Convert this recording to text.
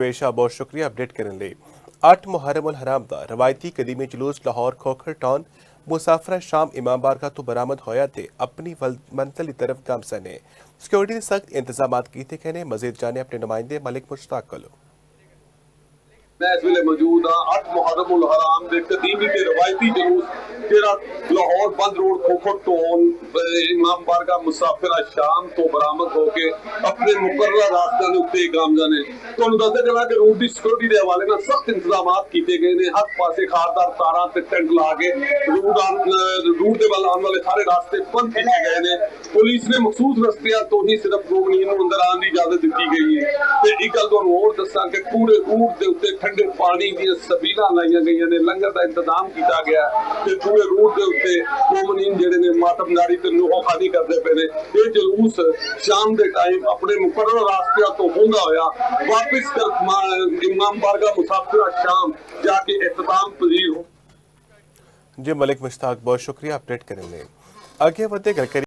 पेशा बहुत शुक्रिया अपडेट करने ਲਈ 8 ਮੁਹਰਮ ਉਲ ਹਰਾਮ ਦਾ ਰਵਾਇਤੀ ਕਦੀਮੀ ਜਲੂਸ ਲਾਹੌਰ ਖੋਖਰ ਟਾਊਨ ਮੁਸਾਫਰਾ ਸ਼ਾਮ ਇਮਾਮ ਬਾਰਗਾਹ ਤੋਂ ਬਰਾਮਦ ਹੋਇਆ ਤੇ ਆਪਣੀ ਮੰਜ਼ਿਲ ਦੀ ਤਰਫ ਗਾਮਸਾ ਨੇ ਸਿਕਿਉਰਿਟੀ ਦੇ ਸਖਤ ਇੰਤਜ਼ਾਮਾਤ ਕੀਤੇ ਗਏ ਨੇ। ਮਜ਼ੀਦ ਜਾਣੇ ਆਪਣੇ ਨੁਮਾਇੰਦੇ ਮਲਿਕ ਮੁਸ਼ਤਾਕ ਕੋਲੋਂ। मैं इस वेले मौजूद हाँ 8 मुहर्रम उल हराम के कदीमी ते रवायती जलूस जेड़ा लाहौर बंद रोड खोखर टोन इमाम बारगाह मुसाफिरा शाम तो बरामद होके अपने मुकर्रर रास्ते के उत्ते गामजा ने तुहानूं दसदा चला कि रूट की सिक्योरिटी के हवाले नाल सख्त इंतजाम किए गए हैं। हर पासे खारदार तारां ते टेंट ला के रूट के वाल आने वाले सारे रास्ते बंद किए गए हैं। पुलिस ने मखसूस रस्तियां तो ही सिर्फ रोगनीन नूं अंदर आने की इजाजत दी गई है। ते एक गल तुहानूं होर दस्सां कि पूरे रूट के उत्ते ठंडे पानी दी सबीलां लाईयां गईयां ने, लंगर का इंतजाम किया गया ते पूरे रूट के उत्ते मोमनीन जिहड़े ने मातमदारी ते नूहोखानी करदे पे ने। ये जलूस शाम के टाइम अपने मुकर्रर रास्ते तो होंदा होया वापस इमाम बारगाह मुसाफिरा शाम जाके इख्तिताम पजीर हो। जी मलिक मुश्ताक बहुत शुक्रिया अपडेट करने। आगे बढ़ते गल करिए।